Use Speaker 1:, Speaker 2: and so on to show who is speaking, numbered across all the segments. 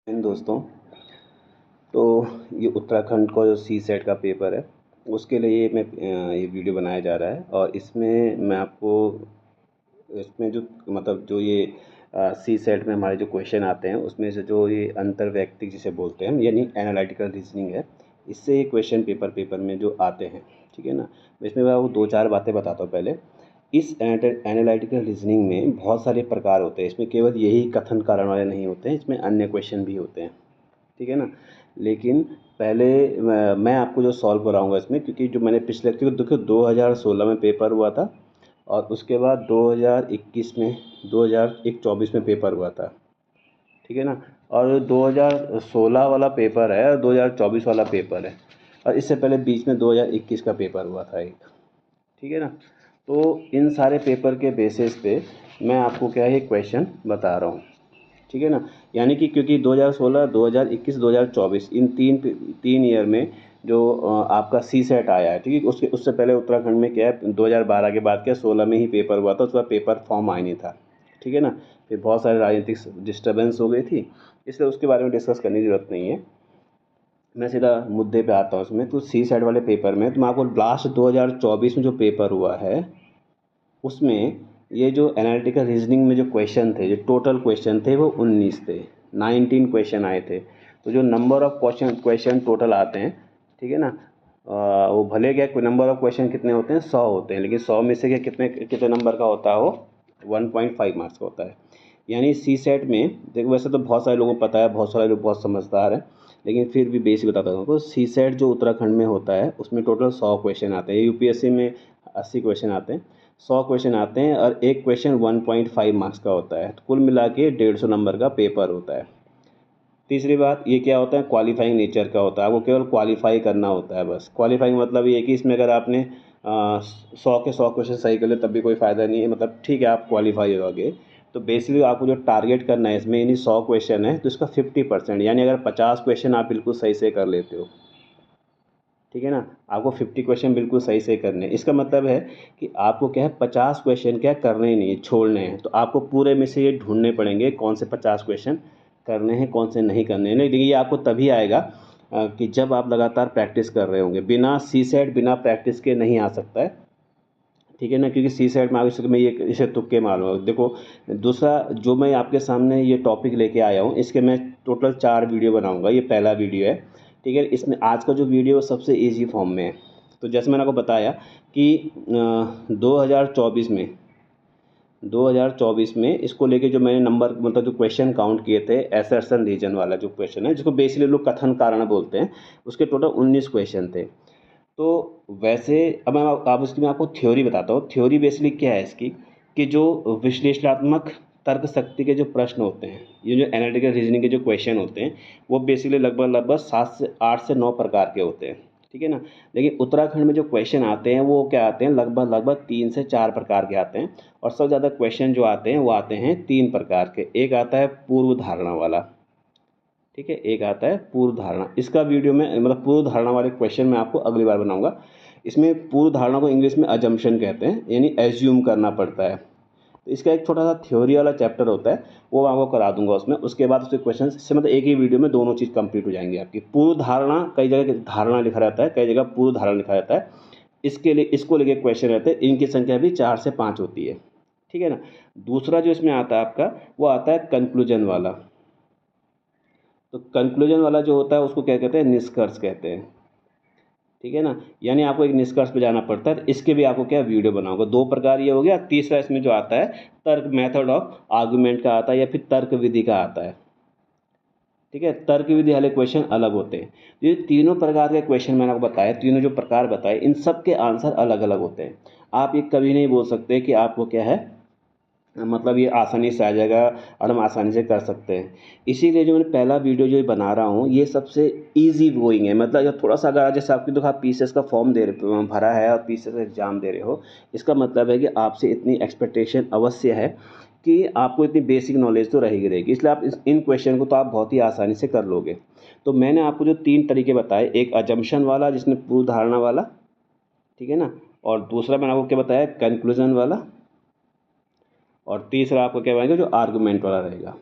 Speaker 1: इन दोस्तों, तो ये उत्तराखंड का जो सी सेट का पेपर है उसके लिए ये वीडियो बनाया जा रहा है। और इसमें मैं आपको इसमें जो मतलब जो ये सी सेट में हमारे जो क्वेश्चन आते हैं उसमें से जो ये अंतर्वैयक्तिक जिसे बोलते हैं यानी एनालिटिकल रीजनिंग है, इससे ये क्वेश्चन पेपर में जो आते हैं, ठीक है ना। इसमें मैं आपको दो चार बातें बताता हूँ। पहले, इस एनालिटिकल रीजनिंग में बहुत सारे प्रकार होते हैं। इसमें केवल यही कथन कारण वाले नहीं होते हैं, इसमें अन्य क्वेश्चन भी होते हैं, ठीक है ना। लेकिन पहले मैं आपको जो सॉल्व कराऊंगा इसमें, क्योंकि जो मैंने पिछले, क्योंकि देखो 2016 में पेपर हुआ था और उसके बाद 2021 में 2024 में पेपर हुआ था, ठीक है ना। और 2016 वाला पेपर है और 2024 वाला पेपर है, और इससे पहले बीच में 2021 का पेपर हुआ था एक, ठीक है ना। तो इन सारे पेपर के बेसिस पे मैं आपको क्या है क्वेश्चन बता रहा हूँ, ठीक है ना। यानी कि क्योंकि 2016, 2021, 2024 इन तीन ईयर में जो आपका सी सेट आया है, ठीक है। उसके उससे पहले उत्तराखंड में क्या है, 2012 के बाद क्या 16 में ही पेपर हुआ था, उसका पेपर फॉर्म आया नहीं था, ठीक है ना। फिर बहुत सारे राजनीतिक डिस्टर्बेंस हो गई थी, इसलिए उसके बारे में डिस्कस करने की ज़रूरत नहीं है। मैं सीधा मुद्दे पे आता हूँ। इसमें तो सी सेट वाले पेपर में तो मैं आपको लास्ट 2024 में जो पेपर हुआ है उसमें ये जो एनालिटिकल रीजनिंग में जो क्वेश्चन थे, जो टोटल क्वेश्चन थे वो 19 थे, 19 क्वेश्चन आए थे। तो जो नंबर ऑफ क्वेश्चन टोटल आते हैं, ठीक है ना, वो भले क्या नंबर ऑफ क्वेश्चन कितने होते हैं, 100 होते हैं, लेकिन 100 में से क्या कितने कितने नंबर का होता है वो 1.5 मार्क्स का होता है। यानी सी सेट में देखो, वैसे तो बहुत सारे लोगों को पता है, बहुत सारे लोग बहुत समझदार हैं, लेकिन फिर भी बेसिक बताता हूँ आपको। सी सेट जो उत्तराखंड में होता है उसमें टोटल 100 क्वेश्चन आते हैं, यूपीएससी में 80 क्वेश्चन आते हैं, 100 क्वेश्चन आते हैं, और एक क्वेश्चन 1.5 मार्क्स का होता है। तो कुल मिला के 150 नंबर का पेपर होता है। तीसरी बात, ये क्या होता है, क्वालिफाइंग नेचर का होता है, आपको केवल क्वालिफाई करना होता है बस। क्वालिफाइंग मतलब ये है कि इसमें अगर आपने 100 के 100 क्वेश्चन सही कर ले तब भी कोई फ़ायदा नहीं है, मतलब ठीक है आप क्वालिफाई हो गए। तो बेसिकली आपको जो टारगेट करना है इसमें, यानी 100 क्वेश्चन है तो इसका 50%, यानी अगर 50 क्वेश्चन आप बिल्कुल सही से कर लेते हो, ठीक है ना, आपको 50 क्वेश्चन बिल्कुल सही से करने हैं। इसका मतलब है कि आपको क्या है 50 क्वेश्चन क्या करने ही नहीं है, छोड़ने हैं। तो आपको पूरे में से ये ढूंढने पड़ेंगे कौन से 50 क्वेश्चन करने हैं, कौन से नहीं करने हैं। लेकिन ये आपको तभी आएगा कि जब आप लगातार प्रैक्टिस कर रहे होंगे। बिना सी सेट बिना प्रैक्टिस के नहीं आ सकता है, ठीक है ना, क्योंकि सी सेट में आगे मैं ये इसे तुक्के मारूंगा। देखो, दूसरा जो मैं आपके सामने ये टॉपिक लेके आया हूँ, इसके मैं टोटल 4 वीडियो बनाऊंगा, ये पहला वीडियो है, ठीक है। इसमें आज का जो वीडियो सबसे इजी फॉर्म में है। तो जैसे मैंने आपको बताया कि 2024 में 2024 में इसको लेके जो मैंने नंबर मतलब जो क्वेश्चन काउंट किए थे, एसर्शन रीजन वाला जो क्वेश्चन है जिसको बेसिकली लोग कथन कारण बोलते हैं, उसके टोटल 19 क्वेश्चन थे। तो वैसे अब मैं आप उसकी मैं आपको थ्योरी बताता हूँ। थ्योरी बेसिकली क्या है इसकी, कि जो विश्लेषणात्मक तर्क शक्ति के जो प्रश्न होते हैं, ये जो एनालिटिकल रीजनिंग के जो क्वेश्चन होते हैं, वो बेसिकली लगभग 7 से 8 से 9 प्रकार के होते हैं, ठीक है ना। लेकिन उत्तराखंड में जो क्वेश्चन आते हैं वो क्या आते हैं, लगभग 3 से 4 प्रकार के आते हैं। और सबसे ज़्यादा क्वेश्चन जो आते हैं वो आते हैं 3 प्रकार के। एक आता है पूर्व धारणा वाला, ठीक है, एक आता है पूर्व धारणा। इसका वीडियो में मतलब पूर्व धारणा वाले क्वेश्चन मैं आपको अगली बार बनाऊंगा। इसमें पूर्व धारणा को इंग्लिश में अजम्पशन कहते हैं, यानी एज्यूम करना पड़ता है। तो इसका एक छोटा सा थ्योरी वाला चैप्टर होता है, वो मैं आपको करा दूंगा उसमें। उसके बाद उसके क्वेश्चन से मतलब एक ही वीडियो में दोनों चीज़ कंप्लीट हो जाएंगी आपकी। पूर्व धारणा कई जगह धारणा लिखा रहता है, कई जगह पूर्व धारणा लिखा रहता है। इसके लिए इसको लेके क्वेश्चन रहते हैं, इनकी संख्या भी 4 से 5 होती है, ठीक है ना। दूसरा जो इसमें आता है आपका, वो आता है कंक्लूजन वाला। तो कंक्लूजन वाला जो होता है उसको क्या कहते हैं, निष्कर्ष कहते हैं, ठीक है ना। यानी आपको एक निष्कर्ष पे जाना पड़ता है। तो इसके भी आपको क्या वीडियो बनाऊंगा। दो प्रकार ये हो गया। तीसरा इसमें जो आता है तर्क मेथड ऑफ आर्गुमेंट का आता है, या फिर तर्क विधि का आता है, ठीक है। तर्क विधि वाले क्वेश्चन अलग होते हैं। ये तीनों प्रकार के क्वेश्चन मैंने आपको बताया, तीनों जो प्रकार बताए, इन सब के आंसर अलग अलग होते हैं। आप ये कभी नहीं बोल सकते कि आपको क्या है, मतलब ये आसानी से आ जाएगा और हम आसानी से कर सकते हैं। इसीलिए जो मैंने पहला वीडियो जो बना रहा हूँ ये सबसे इजी गोइंग है। मतलब जब थोड़ा सा अगर जैसे आपकी देखो आप पीसीएस का फॉर्म दे रहे भरा है और पीसीएस का एग्ज़ाम दे रहे हो, इसका मतलब है कि आपसे इतनी एक्सपेक्टेशन अवश्य है कि आपको इतनी बेसिक नॉलेज तो रहेगी रहेगी, इसलिए आप इन क्वेश्चन को तो आप बहुत ही आसानी से कर लोगे। तो मैंने आपको जो 3 तरीके बताए, एक अजम्पशन वाला जिसमें पूर्व धारणा वाला, ठीक है ना, और दूसरा मैंने आपको क्या बताया कंक्लूजन वाला, और तीसरा आपको क्या बताएंगे जो आर्गुमेंट वाला रहेगा,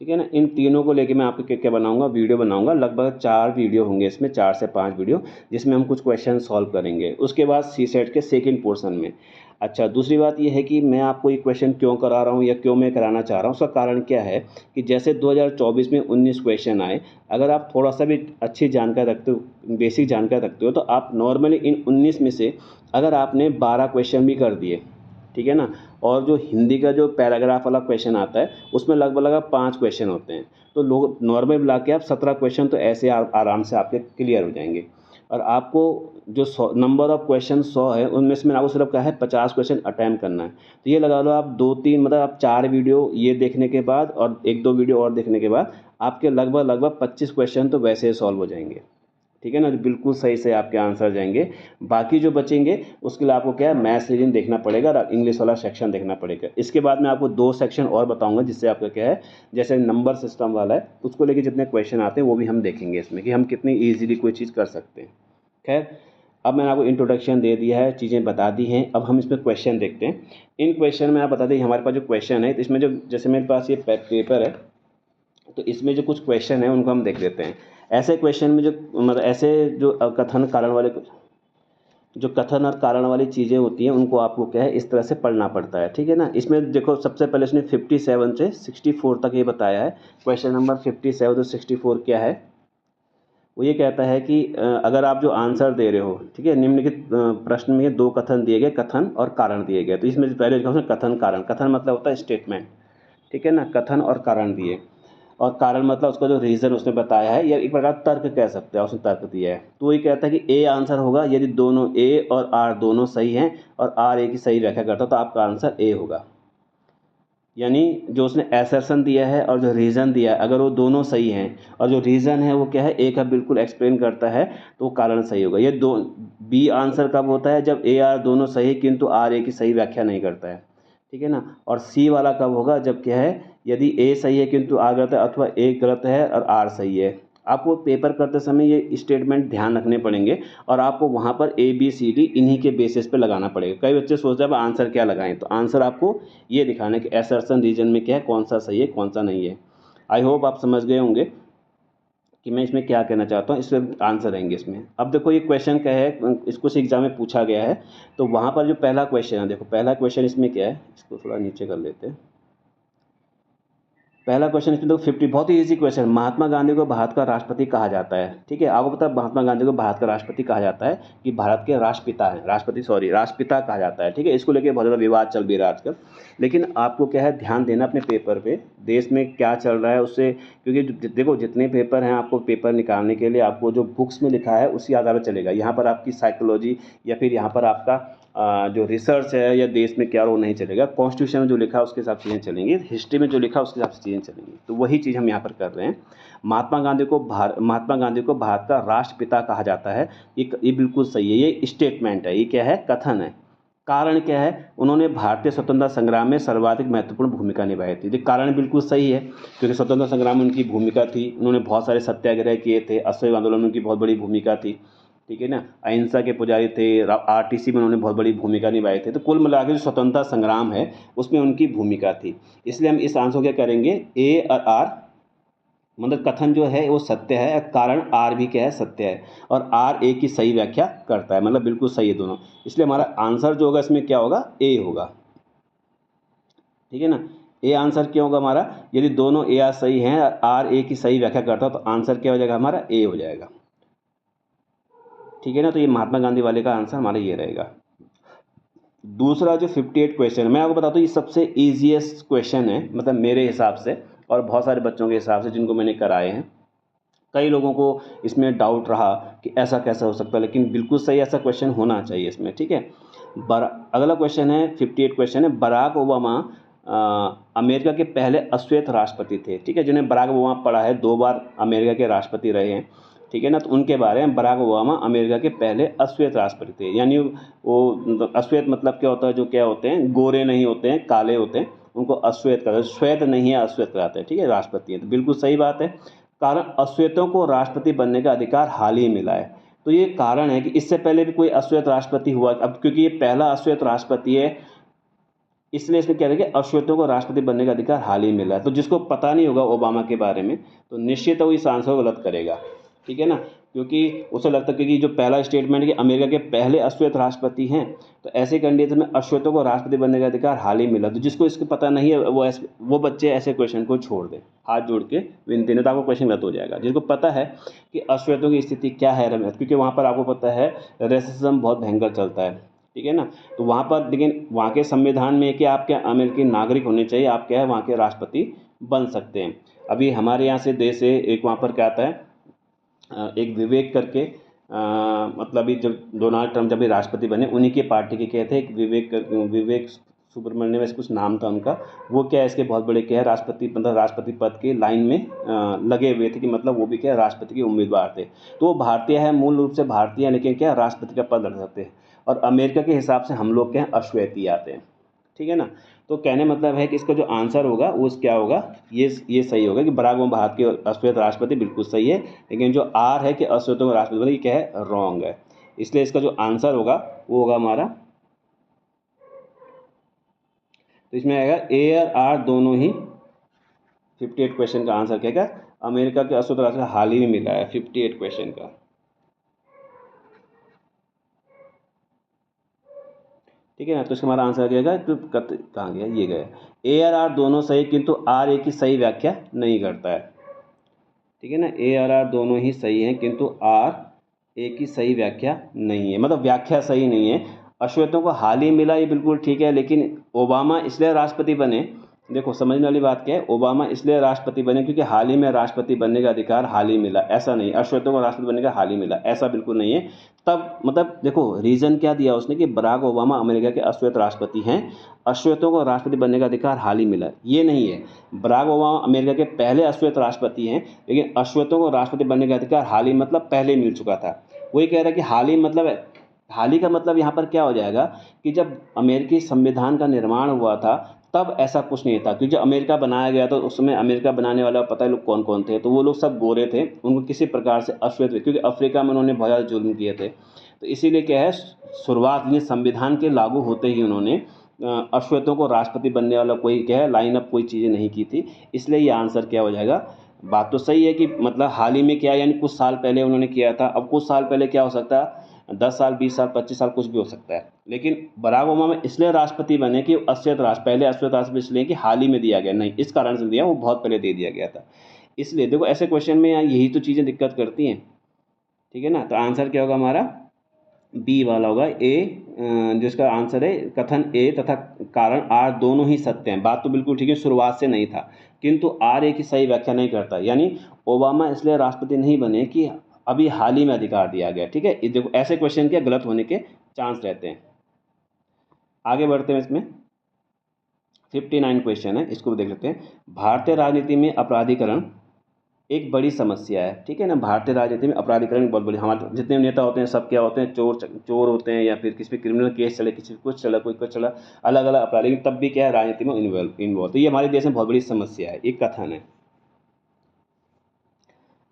Speaker 1: ठीक है ना। इन तीनों को लेके मैं आपको क्या क्या बनाऊंगा, वीडियो बनाऊंगा। लगभग 4 वीडियो होंगे इसमें, 4 से 5 वीडियो, जिसमें हम कुछ क्वेश्चन सॉल्व करेंगे। उसके बाद सी सेट के सेकेंड पोर्शन में। अच्छा, दूसरी बात ये है कि मैं आपको ये क्वेश्चन क्यों करा रहा हूँ या क्यों मैं कराना चाह रहा हूँ, उसका कारण क्या है कि जैसे 2024 में 19 क्वेश्चन आए, अगर आप थोड़ा सा भी अच्छी जानकारी रखते हो, बेसिक जानकारी रखते हो, तो आप नॉर्मली इन 19 में से अगर आपने 12 क्वेश्चन भी कर दिए, ठीक है ना, और जो हिंदी का जो पैराग्राफ वाला क्वेश्चन आता है उसमें लगभग 5 क्वेश्चन होते हैं, तो लोग नॉर्मल मिला के आप 17 क्वेश्चन तो ऐसे आराम से आपके क्लियर हो जाएंगे। और आपको जो 100 नंबर ऑफ़ क्वेश्चन 100 है, उनमें से मैंने आपको सिर्फ कहा है 50 क्वेश्चन अटैम्प्ट करना है। तो ये लगा लो आप 2-3 मतलब आप 4 वीडियो ये देखने के बाद और 1-2 वीडियो और देखने के बाद आपके लगभग 25 क्वेश्चन तो वैसे ही सॉल्व हो जाएंगे, ठीक है ना, जो बिल्कुल सही से आपके आंसर जाएंगे। बाकी जो बचेंगे उसके लिए आपको क्या है, मैथ्स रीजनिंग देखना पड़ेगा और इंग्लिश वाला सेक्शन देखना पड़ेगा। इसके बाद मैं आपको 2 सेक्शन और बताऊंगा, जिससे आपका क्या है, जैसे नंबर सिस्टम वाला है उसको लेके जितने क्वेश्चन आते हैं वो भी हम देखेंगे इसमें, कि हम कितनी ईजिली कोई चीज़ कर सकते हैं। खैर, अब मैंने आपको इंट्रोडक्शन दे दिया है, चीज़ें बता दी हैं, अब हम इसमें क्वेश्चन देखते हैं। इन क्वेश्चन में आप बता दें, हमारे पास जो क्वेश्चन है, तो इसमें जो जैसे मेरे पास ये पेपर है, तो इसमें जो कुछ क्वेश्चन है उनको हम देख लेते हैं। ऐसे क्वेश्चन में जो मतलब ऐसे जो कथन और कारण वाली चीज़ें होती हैं, उनको आपको क्या है इस तरह से पढ़ना पड़ता है, ठीक है ना। इसमें देखो, सबसे पहले इसने 57 से 64 तक ये बताया है। क्वेश्चन नंबर 57 से 64 क्या है, वो ये कहता है कि अगर आप जो आंसर दे रहे हो, ठीक है, निम्नलिखित प्रश्न में 2 कथन दिए गए, कथन और कारण दिए गए। तो इसमें पहले लिखा उसने कथन कारण। कथन मतलब होता है स्टेटमेंट, ठीक है ना, कथन और कारण दिए, और कारण मतलब उसका जो रीज़न उसने बताया है, या एक प्रकार तर्क कह सकते हैं, उसने तर्क दिया है। तो ये कहता है कि ए आंसर होगा यदि दोनों ए और आर दोनों सही हैं और आर ए की सही व्याख्या करता है, तो आपका आंसर ए होगा। यानी जो उसने एसर्शन दिया है और जो रीज़न दिया है, अगर वो दोनों सही हैं और जो रीज़न है वो क्या है, ए का बिल्कुल एक्सप्लेन करता है, तो वो कारण सही होगा। ये दो बी आंसर कब होता है, जब ए आर दोनों सही किंतु आर ए की सही व्याख्या नहीं करता है, ठीक है ना। और सी वाला कब होगा, जब क्या है, यदि ए सही है किंतु आर गलत है, अथवा ए गलत है और आर सही है। आपको पेपर करते समय ये स्टेटमेंट ध्यान रखने पड़ेंगे और आपको वहाँ पर ए बी सी डी इन्हीं के बेसिस पे लगाना पड़ेगा। कई बच्चे सोचते हैं अब आंसर क्या लगाएं, तो आंसर आपको ये दिखाना है कि असर्शन रीजन में क्या है, कौन सा सही है कौन सा नहीं है। आई होप आप समझ गए होंगे कि मैं इसमें क्या कहना चाहता हूँ। इसमें आंसर रहेंगे इसमें। अब देखो ये क्वेश्चन क्या है, इसको से एग्जाम में पूछा गया है, तो वहाँ पर जो पहला क्वेश्चन है, देखो पहला क्वेश्चन इसमें क्या है, इसको थोड़ा नीचे कर लेते हैं। पहला क्वेश्चन इसमें देखो 50, बहुत ही इजी क्वेश्चन। महात्मा गांधी को भारत का राष्ट्रपति कहा जाता है, ठीक है। आपको पता है महात्मा गांधी को भारत का राष्ट्रपति कहा जाता है कि भारत के राष्ट्रपिता हैं, राष्ट्रपिता कहा जाता है, ठीक है। इसको लेके बहुत ज़्यादा विवाद चल भी रहा है आजकल, लेकिन आपको क्या है ध्यान देना अपने पेपर पे, देश में क्या चल रहा है उससे, क्योंकि देखो जितने पेपर हैं, आपको पेपर निकालने के लिए आपको जो बुक्स में लिखा है उसी आधार पर चलेगा। यहाँ पर आपकी साइकोलॉजी या फिर यहाँ पर आपका जो रिसर्च है या देश में क्या, वो नहीं चलेगा। कॉन्स्टिट्यूशन में जो लिखा है उसके हिसाब से चीज़ें चलेंगी, हिस्ट्री में जो लिखा है उसके हिसाब से चीज़ें चलेंगी। तो वही चीज़ हम यहाँ पर कर रहे हैं। महात्मा गांधी को भारत का राष्ट्रपिता कहा जाता है, ये बिल्कुल सही है, ये स्टेटमेंट है, ये क्या है, कथन है। कारण क्या है, उन्होंने भारतीय स्वतंत्रता संग्राम में सर्वाधिक महत्वपूर्ण भूमिका निभाई थी। ये कारण बिल्कुल सही है, क्योंकि स्वतंत्रता संग्राम में उनकी भूमिका थी, उन्होंने बहुत सारे सत्याग्रह किए थे, असहयोग आंदोलन में उनकी बहुत बड़ी भूमिका थी, ठीक है ना। अहिंसा के पुजारी थे, आरटीसी में उन्होंने बहुत बड़ी भूमिका निभाई थी। तो कुल मिला के जो स्वतंत्रता संग्राम है उसमें उनकी भूमिका थी। इसलिए हम इस आंसर क्या करेंगे, ए और आर, मतलब कथन जो है वो सत्य है, कारण आर भी क्या है, सत्य है, और आर ए की सही व्याख्या करता है, मतलब बिल्कुल सही है दोनों। इसलिए हमारा आंसर जो होगा इसमें क्या होगा, ए होगा, ठीक है ना। ए आंसर क्या होगा हमारा, यदि दोनों ए आर सही हैं, आर ए की सही व्याख्या करता है, तो आंसर क्या हो जाएगा हमारा, ए हो जाएगा, ठीक है ना। तो ये महात्मा गांधी वाले का आंसर हमारा ये रहेगा। दूसरा जो 58 क्वेश्चन, मैं आपको बताता हूँ ये सबसे ईजीएस्ट क्वेश्चन है, मतलब मेरे हिसाब से और बहुत सारे बच्चों के हिसाब से जिनको मैंने कराए हैं। कई लोगों को इसमें डाउट रहा कि ऐसा कैसा हो सकता है, लेकिन बिल्कुल सही ऐसा क्वेश्चन होना चाहिए इसमें, ठीक है। अगला क्वेश्चन है 58 क्वेश्चन है, बराक ओबामा अमेरिका के पहले अश्वेत राष्ट्रपति थे, ठीक है। जिन्हें बराक ओबामा पढ़ा है, 2 बार अमेरिका के राष्ट्रपति रहे हैं, ठीक है ना। तो उनके बारे में, बराक ओबामा अमेरिका के पहले अश्वेत राष्ट्रपति थे। यानी वो अश्वेत मतलब क्या होता है, जो क्या होते हैं, गोरे नहीं होते हैं, काले होते हैं, उनको अश्वेत कहते हैं। श्वेत नहीं है, अश्वेत कहते हैं, ठीक है, राष्ट्रपति है। तो बिल्कुल सही बात है। कारण अश्वेतों को राष्ट्रपति बनने का अधिकार हाल ही मिला है। तो ये कारण है कि इससे पहले भी कोई अश्वेत राष्ट्रपति हुआ, अब क्योंकि ये पहला अश्वेत राष्ट्रपति है, इसलिए इसमें क्या है कि अश्वेतों को राष्ट्रपति बनने का अधिकार हाल ही मिला है। तो जिसको पता नहीं होगा ओबामा के बारे में तो निश्चित वो इस आंसर को गलत करेगा, ठीक है ना, क्योंकि उसे लगता है क्योंकि जो पहला स्टेटमेंट कि अमेरिका के पहले अश्वेत राष्ट्रपति हैं, तो ऐसे कंडीशन में अश्वेतों को राष्ट्रपति बनने का अधिकार हाल ही मिला। तो जिसको इसको पता नहीं है वो बच्चे ऐसे क्वेश्चन को छोड़ दें, हाथ जोड़ के विनती, नहीं तो आपको क्वेश्चन गलत हो जाएगा। जिसको पता है कि अश्वेतों की स्थिति क्या है, क्योंकि वहाँ पर आपको पता है रेसिज्म बहुत भयंकर चलता है, ठीक है ना, तो वहाँ पर लेकिन वहाँ के संविधान में कि आप क्या अमेरिकी नागरिक होने चाहिए, आप क्या है वहाँ के राष्ट्रपति बन सकते हैं। अभी हमारे यहाँ से देश है एक, वहाँ पर क्या आता है एक विवेक करके, मतलब अभी जब डोनाल्ड ट्रंप जब भी राष्ट्रपति बने उन्हीं की पार्टी के क्या थे, एक विवेक सुब्रमण्यम वैसे कुछ नाम था उनका, वो क्या है इसके बहुत बड़े क्या है राष्ट्रपति, मतलब राष्ट्रपति पद के लाइन में लगे हुए थे, कि मतलब वो भी क्या राष्ट्रपति के उम्मीदवार थे। तो वो भारतीय है, मूल रूप से भारतीय है, लेकिन क्या राष्ट्रपति का पद लड़ सकते हैं। और अमेरिका के हिसाब से हम लोग क्या अश्वेती आते हैं, ठीक है ना। तो कहने मतलब है कि इसका जो आंसर होगा वो क्या होगा, ये सही होगा कि बराक ओबामा भारत के अश्वेत राष्ट्रपति, बिल्कुल सही है। लेकिन जो आर है कि अश्वेतों का राष्ट्रपति ये क्या है, रॉन्ग है। इसलिए इसका जो आंसर होगा वो होगा हमारा, तो इसमें आएगा ए और आर दोनों ही 58 क्वेश्चन का आंसर क्या है, अमेरिका के अश्वेत राष्ट्रपति हाल ही में मिला है 58 क्वेश्चन का, ठीक है ना। तो इसका हमारा आंसर क्या गया, तो कहाँ गया, ये गया। ए और आर दोनों सही, किंतु आर ए की सही व्याख्या नहीं करता है, ठीक है ना। ए और आर दोनों ही सही हैं, किंतु आर ए की सही व्याख्या नहीं है, मतलब व्याख्या सही नहीं है। अश्वेतों को हाल ही मिला ये बिल्कुल ठीक है, लेकिन ओबामा इसलिए राष्ट्रपति बने, देखो समझने वाली बात क्या है, ओबामा इसलिए राष्ट्रपति बने क्योंकि हाल ही में राष्ट्रपति बनने का अधिकार हाल ही मिला, ऐसा नहीं अश्वेतों को राष्ट्रपति बनने का हाल ही मिला, ऐसा बिल्कुल नहीं है। तब मतलब देखो रीज़न क्या दिया उसने कि बराक ओबामा अमेरिका के अश्वेत राष्ट्रपति हैं, अश्वेतों को राष्ट्रपति बनने का अधिकार हाल ही मिला, ये नहीं है। बराक ओबामा अमेरिका के पहले अश्वेत राष्ट्रपति हैं, लेकिन अश्वेतों को राष्ट्रपति बनने का अधिकार हाल ही मतलब पहले मिल चुका था। वही कह रहा है कि हाल ही मतलब, हाल ही का मतलब यहाँ पर क्या हो जाएगा कि जब अमेरिकी संविधान का निर्माण हुआ था तब ऐसा कुछ नहीं था, क्योंकि जब अमेरिका बनाया गया तो उस समय अमेरिका बनाने वाला पता है लोग कौन कौन थे, तो वो लोग सब गोरे थे, उनको किसी प्रकार से अश्वेत, क्योंकि अफ्रीका में उन्होंने बहुत ज़्यादा जुल्म किए थे, तो इसीलिए क्या है शुरुआत में संविधान के लागू होते ही उन्होंने अश्वेतों को राष्ट्रपति बनने वाला कोई क्या है लाइन अप कोई चीज़ें नहीं की थी, इसलिए ये आंसर क्या हो जाएगा। बात तो सही है कि मतलब हाल ही में क्या यानी कुछ साल पहले उन्होंने किया था, अब कुछ साल पहले क्या हो सकता है 10 साल 20 साल 25 साल कुछ भी हो सकता है, लेकिन बराक ओबामा इसलिए राष्ट्रपति बने कि पहले अश्वेत राष्ट्रपति इसलिए कि हाल ही में दिया गया, नहीं इस कारण से दिया, वो बहुत पहले दे दिया गया था। इसलिए देखो ऐसे क्वेश्चन में यही तो चीज़ें दिक्कत करती हैं, ठीक है ना। तो आंसर क्या होगा हमारा, बी वाला होगा ए, जिसका आंसर है कथन ए तथा कारण आर दोनों ही सत्य हैं। बात तो बिल्कुल ठीक है, शुरुआत से नहीं था, किंतु आर ए की सही व्याख्या नहीं करता, यानी ओबामा इसलिए राष्ट्रपति नहीं बने कि अभी हाल ही में अधिकार दिया गया, ठीक है। देखो ऐसे क्वेश्चन के गलत होने के चांस रहते हैं। आगे बढ़ते हैं, इसमें 59 क्वेश्चन है, इसको देख लेते हैं। भारतीय राजनीति में अपराधीकरण एक बड़ी समस्या है, ठीक है ना। भारतीय राजनीति में अपराधीकरण बहुत बड़ी, हमारे जितने नेता होते हैं सब क्या होते हैं, चोर होते हैं, या फिर किसी पे क्रिमिनल केस चले, किसी पे कुछ चला, कोई कुछ चला, अलग अलग अपराध, लेकिन तब भी क्या है राजनीति में इन्वॉल्व। तो ये हमारे देश में बहुत बड़ी समस्या है, एक कथन है।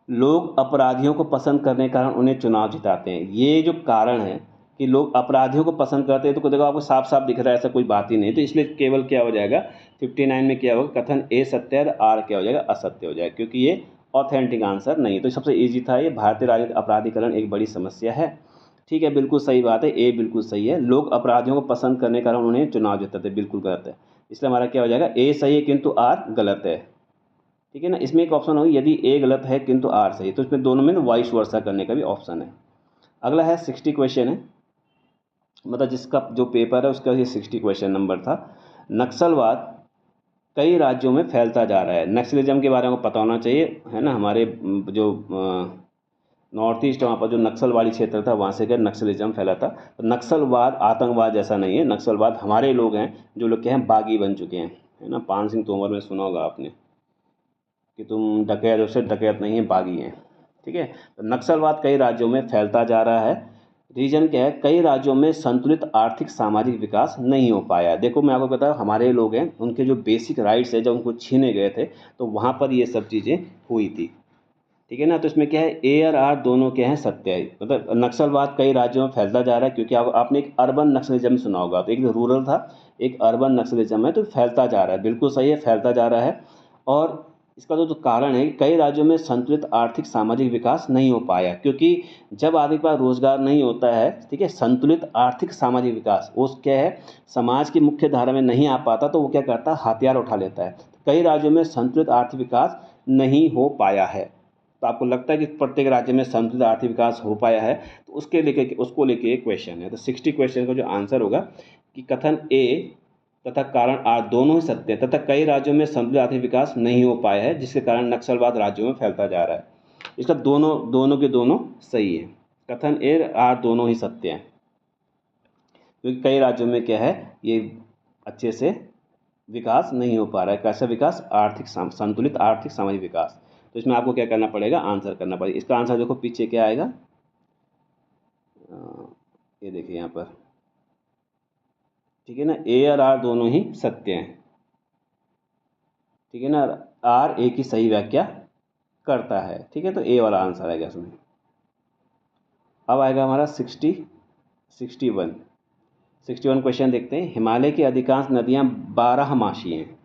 Speaker 1: लोग अपराधियों को पसंद करने के कारण उन्हें चुनाव जिताते हैं, ये जो कारण है कि लोग अपराधियों को पसंद करते हैं, तो देखो आपको साफ साफ दिख रहा है ऐसा कोई बात ही नहीं, तो इसलिए केवल क्या हो जाएगा 59 में क्या होगा, कथन ए सत्य है, आर क्या हो जाएगा, असत्य हो जाएगा, क्योंकि ये ऑथेंटिक आंसर नहीं है। तो सबसे ईजी था ये, भारतीय राजनीति अपराधीकरण एक बड़ी समस्या है, ठीक है, बिल्कुल सही बात है, ए बिल्कुल सही है। लोग अपराधियों को पसंद करने के कारण उन्हें चुनाव जिताते, बिल्कुल गलत है, इसलिए हमारा क्या हो जाएगा, ए सही है किंतु आर गलत है, ठीक है ना। इसमें एक ऑप्शन होगी यदि ए गलत है किंतु आर सही, तो इसमें दोनों में वाइस वर्सा करने का भी ऑप्शन है। अगला है 60 क्वेश्चन है, मतलब जिसका जो पेपर है उसका ये 60 क्वेश्चन नंबर था। नक्सलवाद कई राज्यों में फैलता जा रहा है, नक्सलिज्म के बारे में पता होना चाहिए, है ना। हमारे जो नॉर्थ ईस्ट वहाँ पर जो नक्सल वाली क्षेत्र था वहाँ से क्या नक्सलिज्म फैला था। तो नक्सलवाद आतंकवाद जैसा नहीं है, नक्सलवाद हमारे लोग हैं जो लोग क्या हैं बागी बन चुके हैं, है ना। पान सिंह तोमर में सुना होगा आपने कि तुम डकैत से डकैत नहीं है बागी हैं, ठीक है। तो नक्सलवाद कई राज्यों में फैलता जा रहा है, रीजन क्या है, कई राज्यों में संतुलित आर्थिक सामाजिक विकास नहीं हो पाया। देखो मैं आपको बताऊँ हमारे लोग हैं उनके जो बेसिक राइट्स है जब उनको छीने गए थे तो वहाँ पर ये सब चीज़ें हुई थी, ठीक है ना। तो इसमें क्या है, ए और आर दोनों क्या है, सत्य है। मतलब नक्सलवाद कई राज्यों में फैलता जा रहा है, क्योंकि आपने एक अर्बन नक्सलिज्म सुना होगा। तो एक रूरल था, एक अर्बन नक्सलिज्म है, तो फैलता जा रहा है। बिल्कुल सही है, फैलता जा रहा है। और इसका जो कारण है, कई राज्यों में संतुलित आर्थिक सामाजिक विकास नहीं हो पाया, क्योंकि जब आदमी के पास रोजगार नहीं होता है, ठीक है, संतुलित आर्थिक सामाजिक विकास वो क्या है, समाज की मुख्य धारा में नहीं आ पाता, तो वो क्या करता है, हथियार उठा लेता है। कई राज्यों में संतुलित आर्थिक विकास नहीं हो पाया है। तो आपको लगता है कि प्रत्येक राज्य में संतुलित आर्थिक विकास हो पाया है, तो उसको लेके एक क्वेश्चन है। तो 60 क्वेश्चन का जो आंसर होगा कि कथन ए तथा कारण आर दोनों ही सत्य है, तथा कई राज्यों में संतुलित आर्थिक विकास नहीं हो पाया है, जिसके कारण नक्सलवाद राज्यों में फैलता जा रहा है। इसका दोनों के दोनों सही है। कथन ए आर दोनों ही सत्य हैं, क्योंकि कई राज्यों में क्या है, ये अच्छे से विकास नहीं हो पा रहा है। कैसा विकास, संतुलित आर्थिक सामाजिक विकास। तो इसमें आपको क्या करना पड़ेगा, आंसर करना पड़ेगा। इसका आंसर देखो पीछे क्या आएगा, ये देखिए यहाँ पर, ठीक है ना, ए और आर दोनों ही सत्य हैं, ठीक है ना। आर ए की सही व्याख्या करता है, ठीक है। तो ए वाला आंसर आएगा इसमें। अब आएगा हमारा 61 क्वेश्चन देखते हैं। हिमालय की अधिकांश नदियाँ 12मासी हैं।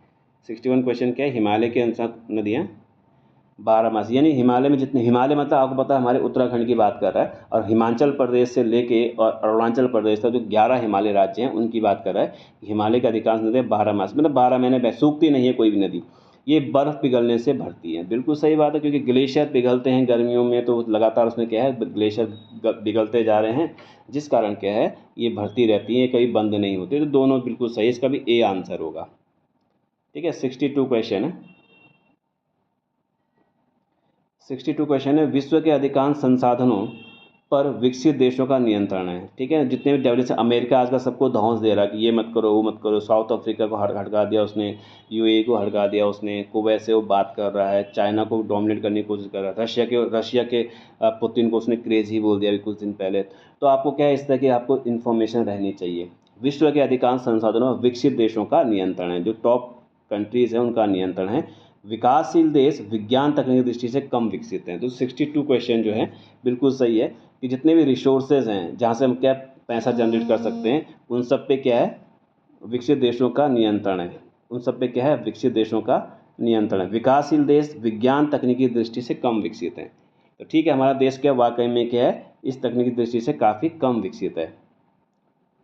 Speaker 1: 61 क्वेश्चन क्या है, हिमालय के अनुसार नदियाँ 12मासी, यानी हिमालय में जितने, हिमालय मतलब आपको पता है हमारे उत्तराखंड की बात कर रहा है, और हिमाचल प्रदेश से लेके और अरुणाचल प्रदेश तक जो 11 हिमालय राज्य हैं उनकी बात कर रहा है। हिमालय की अधिकांश नदियाँ 12मासी, मतलब 12 महीने सूखती नहीं है कोई भी नदी, ये बर्फ़ पिघलने से भरती है। बिल्कुल सही बात है, क्योंकि ग्लेशियर पिघलते हैं गर्मियों में, तो लगातार उसमें क्या है, ग्लेशियर पिघलते जा रहे हैं, जिस कारण क्या है, ये भरती रहती है, कभी बंद नहीं होती। तो दोनों बिल्कुल सही, इसका भी ए आंसर होगा, ठीक है। 62 क्वेश्चन है। 62 क्वेश्चन है, विश्व के अधिकांश संसाधनों पर विकसित देशों का नियंत्रण है, ठीक है। जितने भी डेवलप, अमेरिका आज का सबको धौंस दे रहा है कि ये मत करो वो मत करो, साउथ अफ्रीका को हटका दिया उसने, यूएई को हटका दिया उसने, कुवैत से वो बात कर रहा है, चाइना को डोमिनेट करने की कोशिश कर रहा है, रशिया के पुतिन को उसने क्रेजी बोल दिया अभी कुछ दिन पहले। तो आपको क्या है, इस तरह की आपको इन्फॉर्मेशन रहनी चाहिए। विश्व के अधिकांश संसाधनों पर विकसित देशों का नियंत्रण है, जो टॉप कंट्रीज है उनका नियंत्रण है। विकासशील देश विज्ञान तकनीकी दृष्टि से कम विकसित हैं। तो 62 क्वेश्चन जो है बिल्कुल सही है, कि जितने भी रिसोर्सेज हैं जहाँ से हम क्या पैसा जनरेट कर सकते हैं, उन सब पे क्या है, विकसित देशों का नियंत्रण है। उन सब पे क्या है, विकसित देशों का नियंत्रण है। विकासशील देश विज्ञान तकनीकी दृष्टि से कम विकसित हैं। तो ठीक है, हमारा देश क्या वाकई में क्या है, इस तकनीकी दृष्टि से काफ़ी कम विकसित है।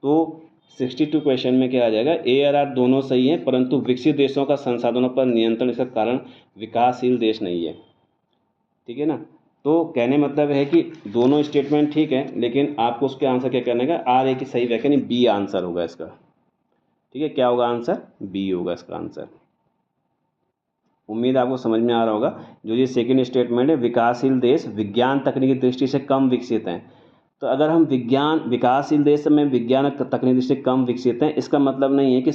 Speaker 1: तो 62 क्वेश्चन में क्या आ जाएगा, ए और आर दोनों सही हैं, परंतु विकसित देशों का संसाधनों पर नियंत्रण, इसका कारण विकासशील देश नहीं है, ठीक है ना। तो कहने मतलब है कि दोनों स्टेटमेंट ठीक है, लेकिन आपको उसके आंसर क्या करने का, आर ए की सही व्याख्या, नहीं बी आंसर होगा इसका, ठीक है। क्या होगा आंसर, बी होगा इसका आंसर। उम्मीद आपको समझ में आ रहा होगा। जो ये सेकंड स्टेटमेंट है, विकासशील देश विज्ञान तकनीकी दृष्टि से कम विकसित हैं, तो अगर हम विकासशील देश में विज्ञान तकनीकी दृष्टि से कम विकसित हैं, इसका मतलब नहीं है कि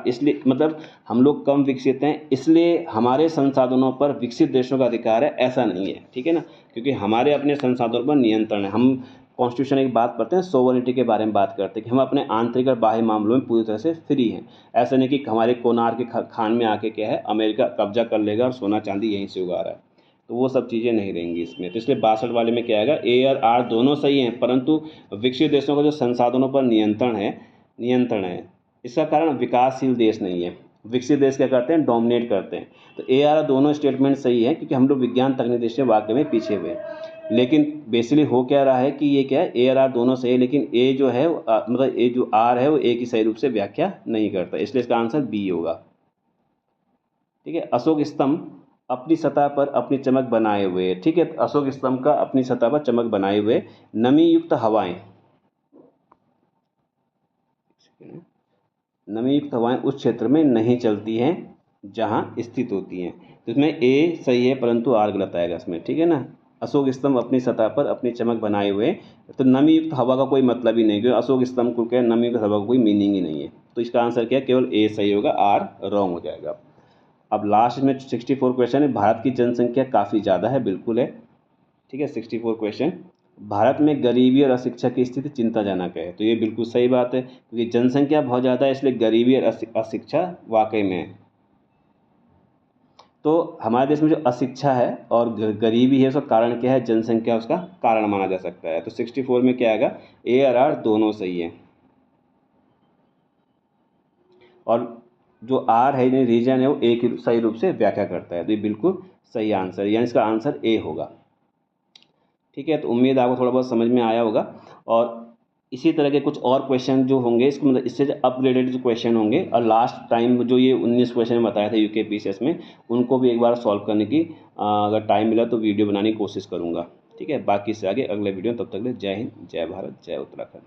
Speaker 1: इसलिए मतलब हम लोग कम विकसित हैं इसलिए हमारे संसाधनों पर विकसित देशों का अधिकार है, ऐसा नहीं है, ठीक है ना। क्योंकि हमारे अपने संसाधनों पर नियंत्रण है। हम कॉन्स्टिट्यूशन एक बात करते हैं, सोवरेनिटी के बारे में बात करते हैं कि हम अपने आंतरिक और बाह्य मामलों में पूरी तरह से फ्री हैं। ऐसा नहीं कि हमारे कोनार के खान में आके क्या है, अमेरिका कब्जा कर लेगा और सोना चांदी यहीं से उगा रहा है, तो वो सब चीज़ें नहीं रहेंगी इसमें। तो इसलिए 62 वाले में क्या आएगा, ए और आर दोनों सही हैं, परंतु विकसित देशों का जो संसाधनों पर नियंत्रण है, इसका कारण विकासशील देश नहीं है। विकसित देश क्या करते हैं, डोमिनेट करते हैं। तो ए आर दोनों स्टेटमेंट सही है, क्योंकि हम लोग विज्ञान तकनीकी दृष्टि से वाकई में पीछे हुए हैं। लेकिन बेसिकली हो क्या रहा है कि ये क्या है, ए और आर दोनों सही है, लेकिन ए जो है मतलब ए जो आर है वो ए की सही रूप से व्याख्या नहीं करता, इसलिए इसका आंसर बी होगा, ठीक है। अशोक स्तंभ अपनी सतह पर अपनी चमक बनाए हुए, ठीक है। अशोक स्तंभ का अपनी सतह पर चमक बनाए हुए, नमी युक्त हवाएं उस क्षेत्र में नहीं चलती हैं जहां स्थित होती हैं। तो इसमें ए सही है, परंतु आर गलत आएगा इसमें, ठीक है ना। अशोक स्तंभ अपनी सतह पर अपनी चमक बनाए हुए, तो नमी युक्त हवा का कोई मतलब ही नहीं, क्योंकि अशोक स्तंभ को क्या, नमी युक्त हवा का कोई मीनिंग ही नहीं है। तो इसका आंसर क्या है, केवल ए सही होगा, आर रॉन्ग हो जाएगा। अब लास्ट में 64 क्वेश्चन है, भारत की जनसंख्या काफ़ी ज़्यादा है, बिल्कुल है, ठीक है। 64 क्वेश्चन, भारत में गरीबी और अशिक्षा की स्थिति चिंताजनक है, तो ये बिल्कुल सही बात है, क्योंकि जनसंख्या बहुत ज़्यादा है, इसलिए गरीबी और अशिक्षा वाकई में है। तो हमारे देश में जो अशिक्षा है और गरीबी है उसका कारण क्या है, जनसंख्या उसका कारण माना जा सकता है। तो 64 में क्या आएगा, ए और आर दोनों सही है। और जो आर है यानी रीजन है वो ए की सही रूप से व्याख्या करता है, तो ये बिल्कुल सही आंसर है, यानी इसका आंसर ए होगा। ठीक है, तो उम्मीद आपको थोड़ा बहुत समझ में आया होगा। और इसी तरह के कुछ और क्वेश्चन जो होंगे, इसको मतलब इससे अपग्रेडेड जो क्वेश्चन होंगे, और लास्ट टाइम जो ये 19 क्वेश्चन बताया था यूकेपीसीएस में, उनको भी एक बार सॉल्व करने की अगर टाइम मिला तो वीडियो बनाने की कोशिश करूँगा। ठीक है, बाकी इससे आगे अगले वीडियो, तब तक के लिए जय हिंद, जय भारत, जय उत्तराखंड।